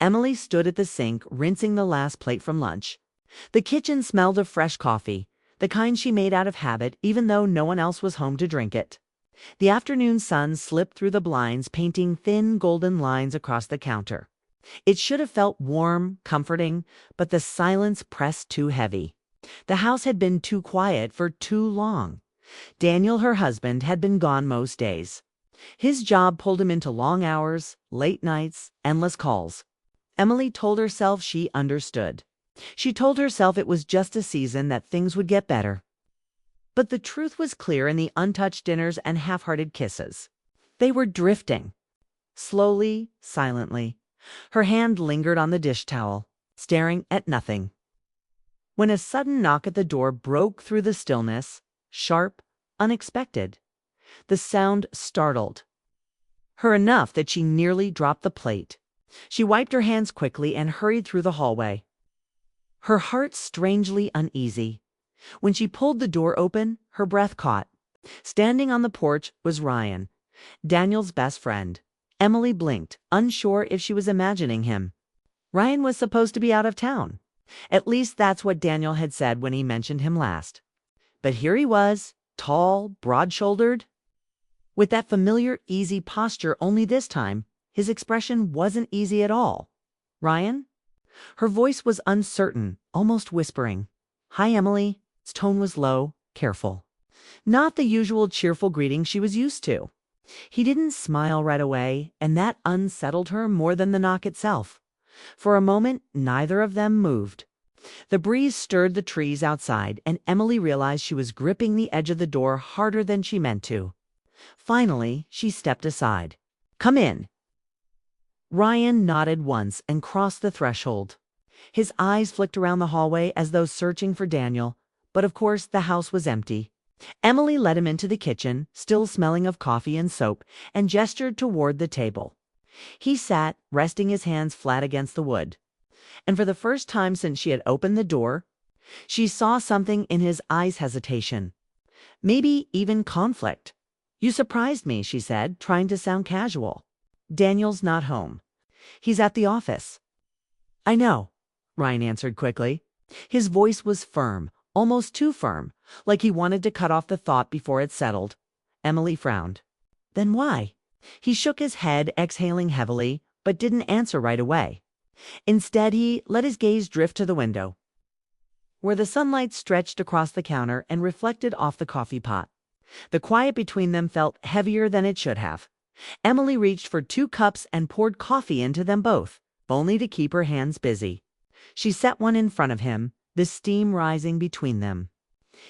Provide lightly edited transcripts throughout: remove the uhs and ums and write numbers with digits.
Emily stood at the sink, rinsing the last plate from lunch. The kitchen smelled of fresh coffee, the kind she made out of habit even though no one else was home to drink it. The afternoon sun slipped through the blinds, painting thin golden lines across the counter. It should have felt warm, comforting, but the silence pressed too heavy. The house had been too quiet for too long. Daniel, her husband, had been gone most days. His job pulled him into long hours, late nights, endless calls. Emily told herself she understood. She told herself it was just a season, that things would get better. But the truth was clear in the untouched dinners and half-hearted kisses. They were drifting. Slowly, silently. Her hand lingered on the dish towel, staring at nothing. When a sudden knock at the door broke through the stillness, sharp, unexpected. The sound startled her enough that she nearly dropped the plate. She wiped her hands quickly and hurried through the hallway, her heart strangely uneasy. When she pulled the door open, her breath caught. Standing on the porch was Ryan, Daniel's best friend. Emily blinked, unsure if she was imagining him. Ryan was supposed to be out of town. At least that's what Daniel had said when he mentioned him last. But here he was, tall, broad-shouldered, with that familiar, easy posture, only this time, his expression wasn't easy at all. "Ryan?" Her voice was uncertain, almost whispering. "Hi, Emily." Its tone was low, careful. Not the usual cheerful greeting she was used to. He didn't smile right away, and that unsettled her more than the knock itself. For a moment, neither of them moved. The breeze stirred the trees outside, and Emily realized she was gripping the edge of the door harder than she meant to. Finally, she stepped aside. "Come in." Ryan nodded once and crossed the threshold. His eyes flicked around the hallway as though searching for Daniel, but of course the house was empty. Emily led him into the kitchen, still smelling of coffee and soap, and gestured toward the table. He sat, resting his hands flat against the wood. And for the first time since she had opened the door, she saw something in his eyes: hesitation. Maybe even conflict. "You surprised me," she said, trying to sound casual. "Daniel's not home. He's at the office." "I know," Ryan answered quickly. His voice was firm, almost too firm, like he wanted to cut off the thought before it settled. Emily frowned. "Then why?" He shook his head, exhaling heavily, but didn't answer right away. Instead, he let his gaze drift to the window, where the sunlight stretched across the counter and reflected off the coffee pot. The quiet between them felt heavier than it should have. Emily reached for 2 cups and poured coffee into them both, only to keep her hands busy. She set one in front of him, the steam rising between them.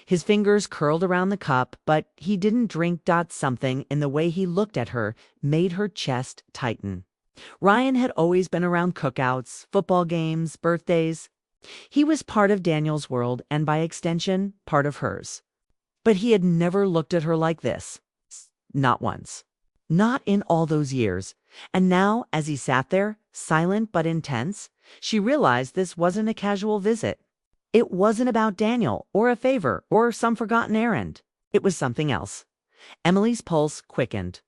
His fingers curled around the cup, but he didn't drink. Something in the way he looked at her made her chest tighten. Ryan had always been around cookouts, football games, birthdays. He was part of Daniel's world and, by extension, part of hers. But he had never looked at her like this. Not once. Not in all those years. And now, as he sat there, silent but intense, she realized this wasn't a casual visit. It wasn't about Daniel, or a favor, or some forgotten errand. It was something else. Emily's pulse quickened.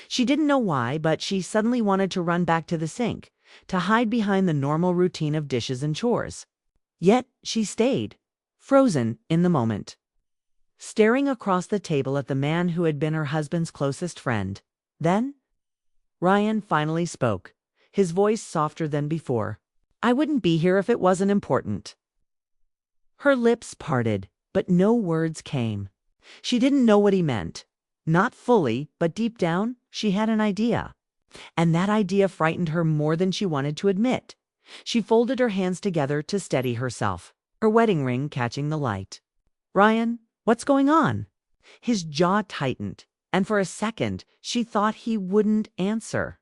She didn't know why, but she suddenly wanted to run back to the sink, to hide behind the normal routine of dishes and chores. Yet she stayed, frozen in the moment, staring across the table at the man who had been her husband's closest friend. Then Ryan finally spoke, his voice softer than before. "I wouldn't be here if it wasn't important." Her lips parted, but no words came. She didn't know what he meant. Not fully, but deep down, she had an idea. And that idea frightened her more than she wanted to admit. She folded her hands together to steady herself, her wedding ring catching the light. "Ryan, what's going on?" His jaw tightened, and for a second she thought he wouldn't answer.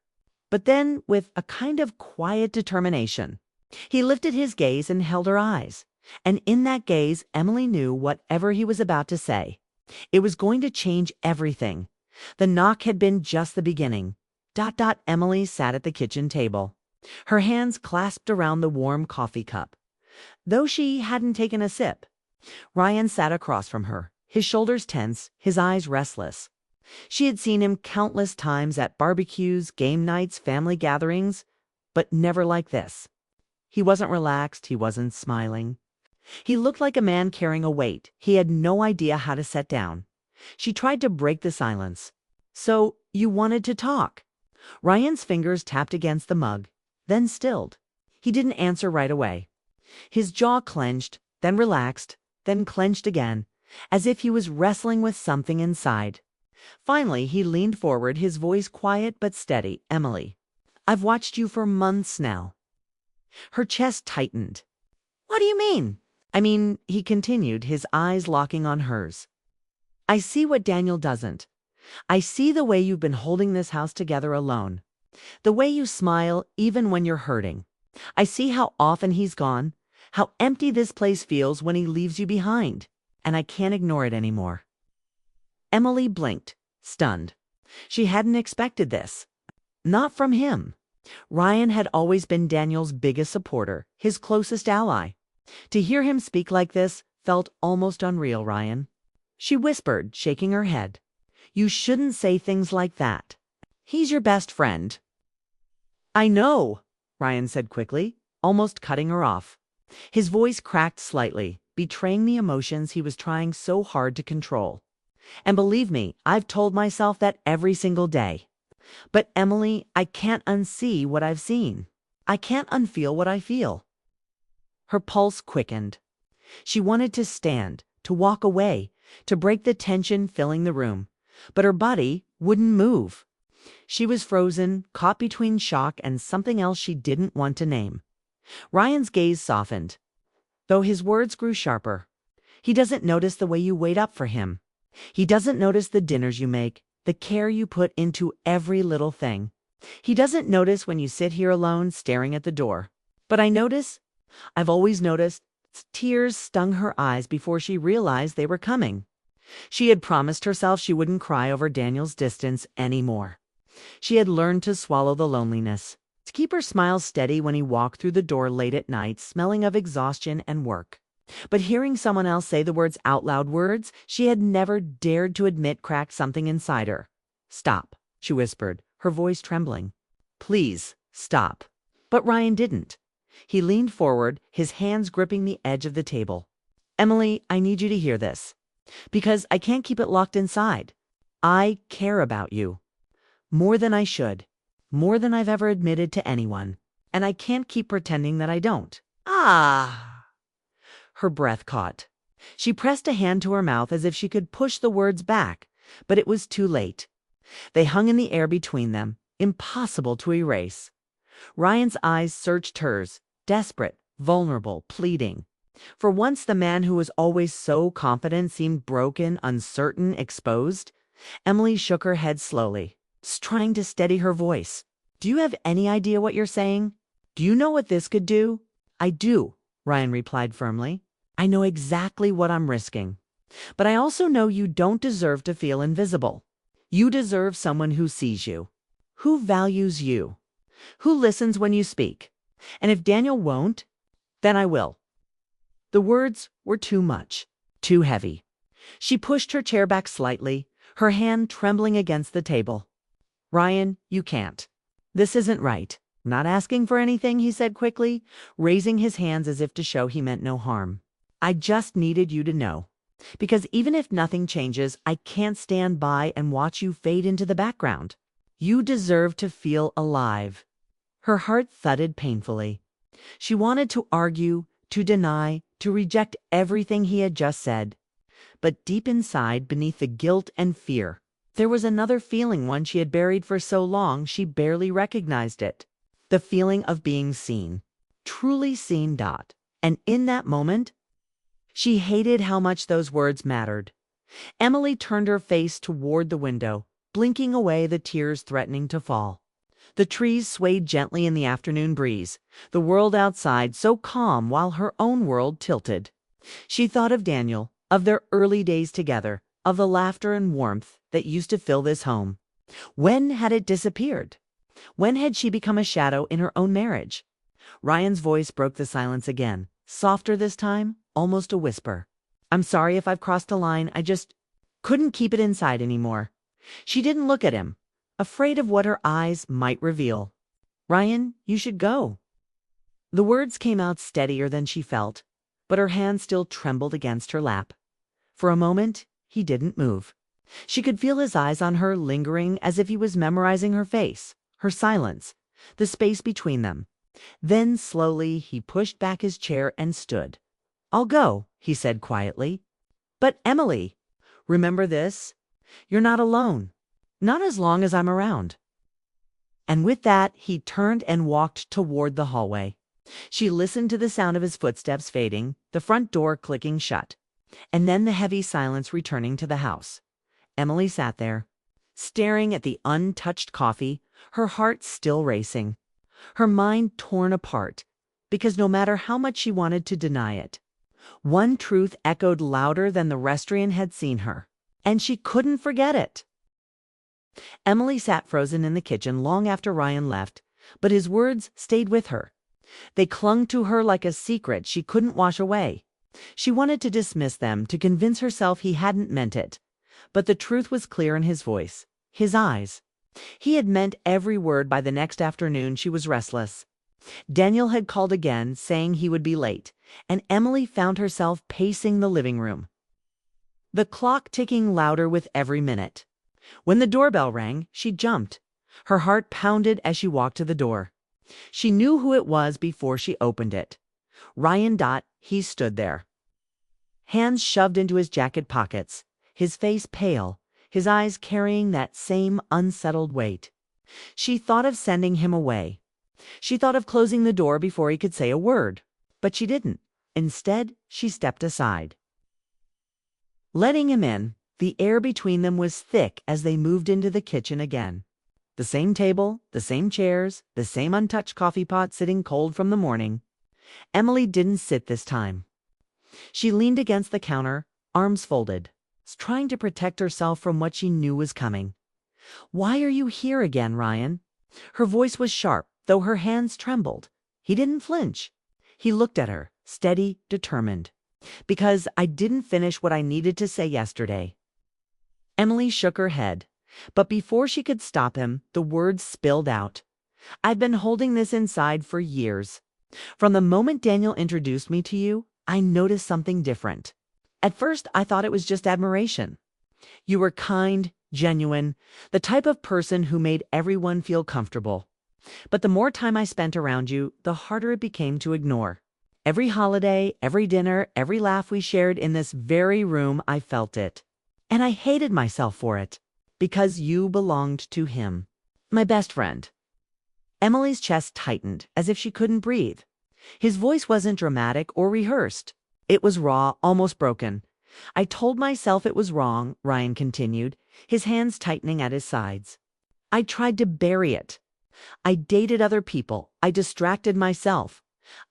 But then, with a kind of quiet determination, he lifted his gaze and held her eyes. And in that gaze, Emily knew whatever he was about to say, it was going to change everything. The knock had been just the beginning. Emily sat at the kitchen table, her hands clasped around the warm coffee cup, though she hadn't taken a sip. Ryan sat across from her, his shoulders tense, his eyes restless. She had seen him countless times at barbecues, game nights, family gatherings, but never like this. He wasn't relaxed, he wasn't smiling. He looked like a man carrying a weight he had no idea how to set down. She tried to break the silence. "So, you wanted to talk?" Ryan's fingers tapped against the mug, then stilled. He didn't answer right away. His jaw clenched, then relaxed, then clenched again, as if he was wrestling with something inside. Finally, he leaned forward, his voice quiet but steady. "Emily, I've watched you for months now." Her chest tightened. "What do you mean?" "I mean," he continued, his eyes locking on hers. "I see what Daniel doesn't. I see the way you've been holding this house together alone. The way you smile even when you're hurting. I see how often he's gone, how empty this place feels when he leaves you behind, and I can't ignore it anymore." Emily blinked, stunned. She hadn't expected this. Not from him. Ryan had always been Daniel's biggest supporter, his closest ally. To hear him speak like this felt almost unreal, Ryan. She whispered, shaking her head. "You shouldn't say things like that. He's your best friend." "I know," Ryan said quickly, almost cutting her off. His voice cracked slightly, betraying the emotions he was trying so hard to control. "And believe me, I've told myself that every single day. But Emily, I can't unsee what I've seen. I can't unfeel what I feel." Her pulse quickened. She wanted to stand, to walk away, to break the tension filling the room, but her body wouldn't move. She was frozen, caught between shock and something else she didn't want to name. Ryan's gaze softened, though his words grew sharper. "He doesn't notice the way you wait up for him. He doesn't notice the dinners you make, the care you put into every little thing. He doesn't notice when you sit here alone staring at the door. But I notice. I've always noticed." Tears stung her eyes before she realized they were coming. She had promised herself she wouldn't cry over Daniel's distance anymore. She had learned to swallow the loneliness, to keep her smile steady when he walked through the door late at night, smelling of exhaustion and work. But hearing someone else say the words out loud, words she had never dared to admit, cracked something inside her. "Stop," she whispered, her voice trembling. "Please, stop." But Ryan didn't. He leaned forward, his hands gripping the edge of the table. "Emily, I need you to hear this. Because I can't keep it locked inside. I care about you. More than I should. More than I've ever admitted to anyone. And I can't keep pretending that I don't." "Ah!" Her breath caught. She pressed a hand to her mouth as if she could push the words back, but it was too late. They hung in the air between them, impossible to erase. Ryan's eyes searched hers, desperate, vulnerable, pleading. For once, the man who was always so confident seemed broken, uncertain, exposed. Emily shook her head slowly, trying to steady her voice. "Do you have any idea what you're saying? Do you know what this could do?" "I do," Ryan replied firmly. "I know exactly what I'm risking. But I also know you don't deserve to feel invisible. You deserve someone who sees you, who values you, who listens when you speak. And if Daniel won't, then I will." The words were too much, too heavy. She pushed her chair back slightly, her hand trembling against the table. "Ryan, you can't. This isn't right. Not asking for anything," he said quickly, raising his hands as if to show he meant no harm. "I just needed you to know. Because even if nothing changes, I can't stand by and watch you fade into the background. You deserve to feel alive." Her heart thudded painfully. She wanted to argue, to deny, to reject everything he had just said. But deep inside, beneath the guilt and fear, there was another feeling, one she had buried for so long she barely recognized it. The feeling of being seen. Truly seen. And in that moment, she hated how much those words mattered. Emily turned her face toward the window, blinking away the tears threatening to fall. The trees swayed gently in the afternoon breeze, the world outside so calm while her own world tilted. She thought of Daniel, of their early days together, of the laughter and warmth that used to fill this home. When had it disappeared? When had she become a shadow in her own marriage? Ryan's voice broke the silence again, softer this time, almost a whisper. "I'm sorry if I've crossed a line. I just couldn't keep it inside anymore." She didn't look at him, afraid of what her eyes might reveal. "Ryan, you should go." The words came out steadier than she felt, but her hand still trembled against her lap. For a moment, he didn't move. She could feel his eyes on her, lingering as if he was memorizing her face, her silence, the space between them. Then, slowly, he pushed back his chair and stood. "I'll go," he said quietly. "But Emily, remember this? You're not alone. Not as long as I'm around." And with that, he turned and walked toward the hallway. She listened to the sound of his footsteps fading, the front door clicking shut, and then the heavy silence returning to the house. Emily sat there, staring at the untouched coffee, her heart still racing, her mind torn apart, because no matter how much she wanted to deny it, one truth echoed louder than the restaurant had seen her, and she couldn't forget it. Emily sat frozen in the kitchen long after Ryan left, but his words stayed with her. They clung to her like a secret she couldn't wash away. She wanted to dismiss them, to convince herself he hadn't meant it. But the truth was clear in his voice, his eyes. He had meant every word. By the next afternoon she was restless. Daniel had called again, saying he would be late, and Emily found herself pacing the living room, the clock ticking louder with every minute. When the doorbell rang, she jumped. Her heart pounded as she walked to the door. She knew who it was before she opened it. Ryan. He stood there, hands shoved into his jacket pockets, his face pale, his eyes carrying that same unsettled weight. She thought of sending him away. She thought of closing the door before he could say a word, but she didn't. Instead, she stepped aside, letting him in. The air between them was thick as they moved into the kitchen again. The same table, the same chairs, the same untouched coffee pot sitting cold from the morning. Emily didn't sit this time. She leaned against the counter, arms folded, trying to protect herself from what she knew was coming. "Why are you here again, Ryan?" Her voice was sharp, though her hands trembled. He didn't flinch. He looked at her, steady, determined. "Because I didn't finish what I needed to say yesterday." Emily shook her head, but before she could stop him, the words spilled out. "I've been holding this inside for years. From the moment Daniel introduced me to you, I noticed something different. At first, I thought it was just admiration. You were kind, genuine, the type of person who made everyone feel comfortable. But the more time I spent around you, the harder it became to ignore. Every holiday, every dinner, every laugh we shared in this very room, I felt it. And I hated myself for it, because you belonged to him, my best friend." Emily's chest tightened, as if she couldn't breathe. His voice wasn't dramatic or rehearsed. It was raw, almost broken. "I told myself it was wrong," Ryan continued, his hands tightening at his sides. "I tried to bury it. I dated other people. I distracted myself.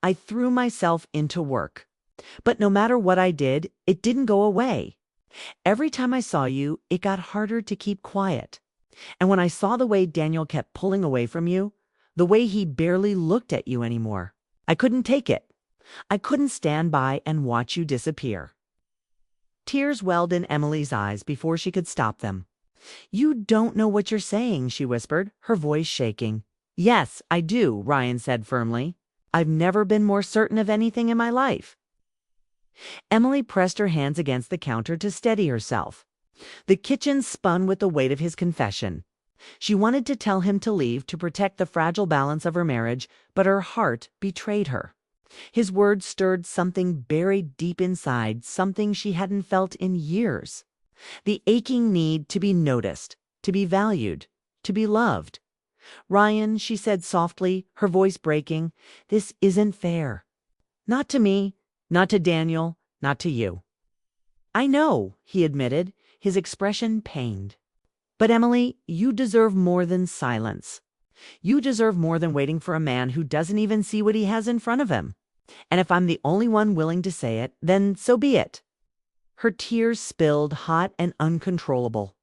I threw myself into work. But no matter what I did, it didn't go away. Every time I saw you, it got harder to keep quiet. And when I saw the way Daniel kept pulling away from you, the way he barely looked at you anymore, I couldn't take it. I couldn't stand by and watch you disappear." Tears welled in Emily's eyes before she could stop them. "You don't know what you're saying," she whispered, her voice shaking. "Yes, I do," Ryan said firmly. "I've never been more certain of anything in my life." Emily pressed her hands against the counter to steady herself. The kitchen spun with the weight of his confession. She wanted to tell him to leave, to protect the fragile balance of her marriage, but her heart betrayed her. His words stirred something buried deep inside, something she hadn't felt in years. The aching need to be noticed, to be valued, to be loved. "Ryan," she said softly, her voice breaking, "this isn't fair. Not to me, not to Daniel, not to you." "I know," he admitted, his expression pained. "But Emily, you deserve more than silence. You deserve more than waiting for a man who doesn't even see what he has in front of him. And if I'm the only one willing to say it, then so be it." Her tears spilled, hot and uncontrollable.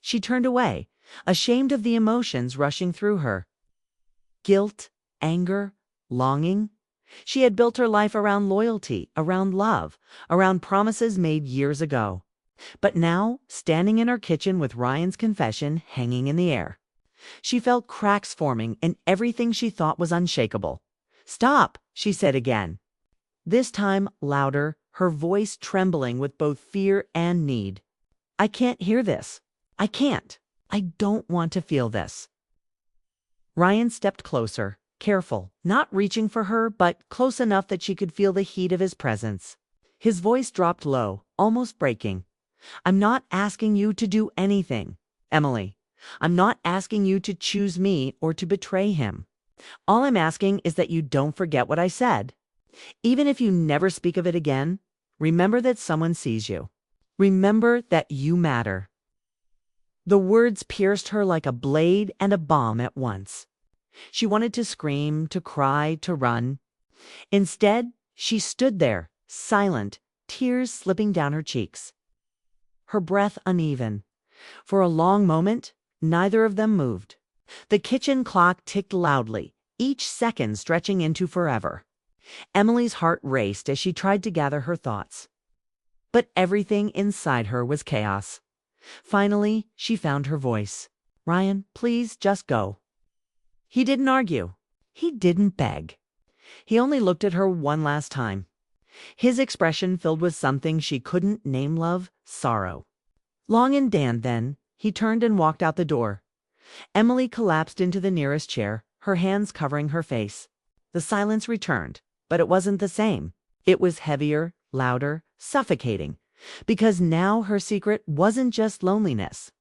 She turned away, ashamed of the emotions rushing through her. Guilt, anger, longing. She had built her life around loyalty, around love, around promises made years ago. But now, standing in her kitchen with Ryan's confession hanging in the air, She felt cracks forming in everything she thought was unshakable. "Stop," she said again. This time louder, her voice trembling with both fear and need. "I can't hear this. I can't. I don't want to feel this." Ryan stepped closer, careful, not reaching for her, but close enough that she could feel the heat of his presence. His voice dropped low, almost breaking. "I'm not asking you to do anything, Emily. I'm not asking you to choose me or to betray him. All I'm asking is that you don't forget what I said. Even if you never speak of it again, remember that someone sees you. Remember that you matter." The words pierced her like a blade and a bomb at once. She wanted to scream, to cry, to run. Instead, she stood there, silent, tears slipping down her cheeks. Her breath uneven. For a long moment, neither of them moved. The kitchen clock ticked loudly, each second stretching into forever. Emily's heart raced as she tried to gather her thoughts. But everything inside her was chaos. Finally, she found her voice. "Ryan, please just go." He didn't argue. He didn't beg. He only looked at her one last time. His expression filled with something she couldn't name: love, sorrow. Long and then, he turned and walked out the door. Emily collapsed into the nearest chair, her hands covering her face. The silence returned, but it wasn't the same. It was heavier, louder, suffocating, because now her secret wasn't just loneliness.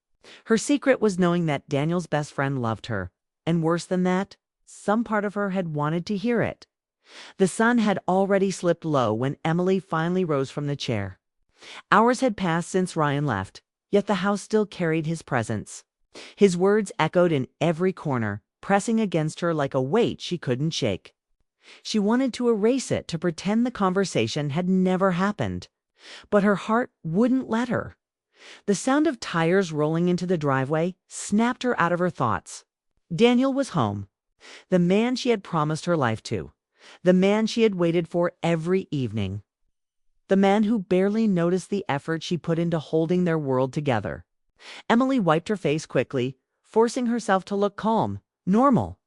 Her secret was knowing that Daniel's best friend loved her, and worse than that, some part of her had wanted to hear it. The sun had already slipped low when Emily finally rose from the chair. Hours had passed since Ryan left, yet the house still carried his presence. His words echoed in every corner, pressing against her like a weight she couldn't shake. She wanted to erase it, to pretend the conversation had never happened, but her heart wouldn't let her. The sound of tires rolling into the driveway snapped her out of her thoughts. Daniel was home. The man she had promised her life to. The man she had waited for every evening. The man who barely noticed the effort she put into holding their world together. Emily wiped her face quickly, forcing herself to look calm, normal.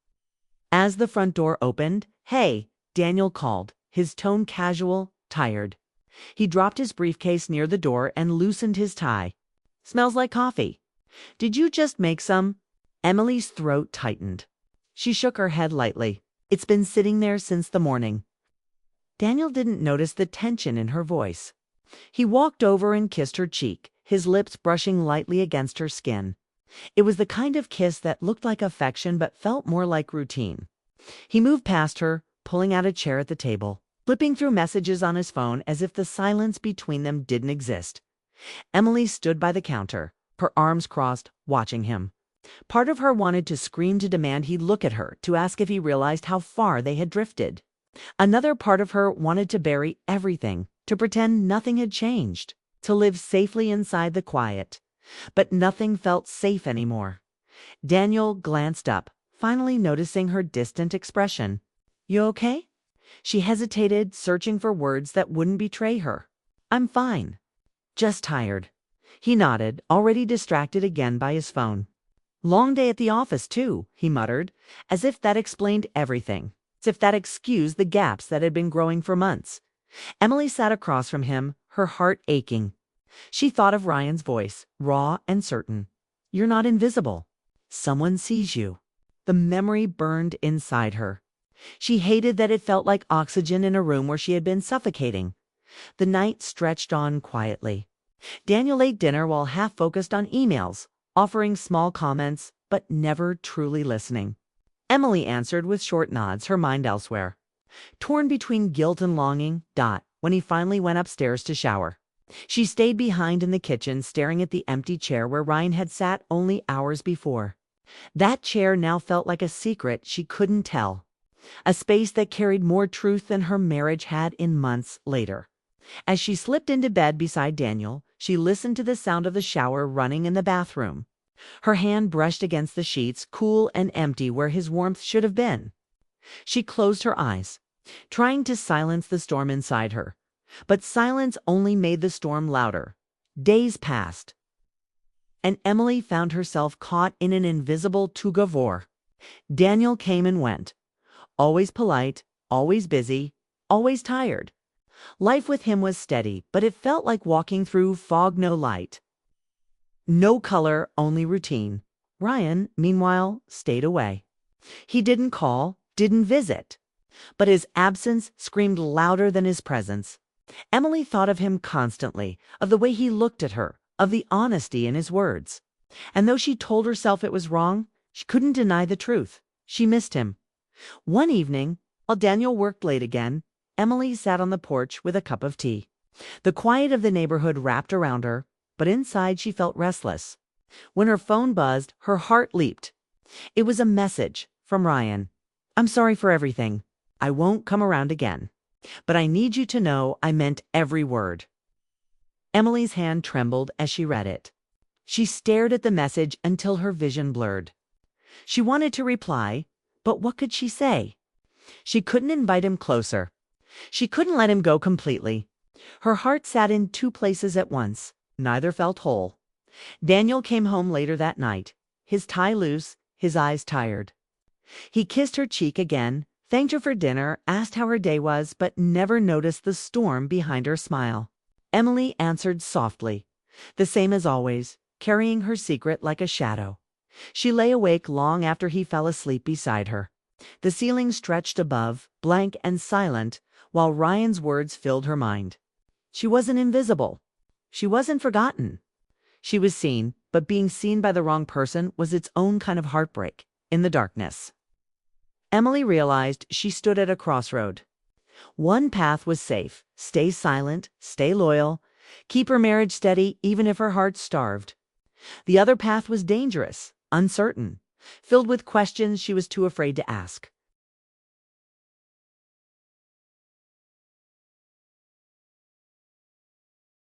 As the front door opened, "Hey," Daniel called, his tone casual, tired. He dropped his briefcase near the door and loosened his tie. "Smells like coffee. Did you just make some?" Emily's throat tightened. She shook her head lightly. "It's been sitting there since the morning." Daniel didn't notice the tension in her voice. He walked over and kissed her cheek, his lips brushing lightly against her skin. It was the kind of kiss that looked like affection but felt more like routine. He moved past her, pulling out a chair at the table, flipping through messages on his phone as if the silence between them didn't exist. Emily stood by the counter, her arms crossed, watching him. Part of her wanted to scream, to demand he look at her, to ask if he realized how far they had drifted. Another part of her wanted to bury everything, to pretend nothing had changed, to live safely inside the quiet. But nothing felt safe anymore. Daniel glanced up, finally noticing her distant expression. "You okay?" She hesitated, searching for words that wouldn't betray her. "I'm fine. Just tired." He nodded, already distracted again by his phone. "Long day at the office, too," he muttered, as if that explained everything, as if that excused the gaps that had been growing for months. Emily sat across from him, her heart aching. She thought of Ryan's voice, raw and certain. "You're not invisible. Someone sees you." The memory burned inside her. She hated that it felt like oxygen in a room where she had been suffocating. The night stretched on quietly. Daniel ate dinner while half focused on emails, offering small comments, but never truly listening. Emily answered with short nods, her mind elsewhere. Torn between guilt and longing, when he finally went upstairs to shower. She stayed behind in the kitchen, staring at the empty chair where Ryan had sat only hours before. That chair now felt like a secret she couldn't tell. A space that carried more truth than her marriage had in months later. As she slipped into bed beside Daniel, she listened to the sound of the shower running in the bathroom. Her hand brushed against the sheets, cool and empty where his warmth should have been. She closed her eyes, trying to silence the storm inside her. But silence only made the storm louder. Days passed. and Emily found herself caught in an invisible tug-of-war. Daniel came and went, always polite, always busy, always tired. Life with him was steady, but it felt like walking through fog, no light. No color, only routine. Ryan, meanwhile, stayed away. He didn't call, didn't visit, but his absence screamed louder than his presence. Emily thought of him constantly, of the way he looked at her, of the honesty in his words. And though she told herself it was wrong, she couldn't deny the truth. She missed him. One evening, while Daniel worked late again, Emily sat on the porch with a cup of tea. The quiet of the neighborhood wrapped around her, but inside she felt restless. When her phone buzzed, her heart leaped. It was a message from Ryan. "I'm sorry for everything. I won't come around again. But I need you to know I meant every word." Emily's hand trembled as she read it. She stared at the message until her vision blurred. She wanted to reply, but what could she say? She couldn't invite him closer. She couldn't let him go completely. Her heart sat in two places at once. Neither felt whole. Daniel came home later that night, his tie loose, his eyes tired. He kissed her cheek again, thanked her for dinner, asked how her day was, but never noticed the storm behind her smile. Emily answered softly, the same as always, carrying her secret like a shadow. She lay awake long after he fell asleep beside her. The ceiling stretched above, blank and silent, while Ryan's words filled her mind. She wasn't invisible. She wasn't forgotten. She was seen, but being seen by the wrong person was its own kind of heartbreak, in the darkness. Emily realized she stood at a crossroad. One path was safe: stay silent, stay loyal, keep her marriage steady even if her heart starved. The other path was dangerous, uncertain, filled with questions she was too afraid to ask.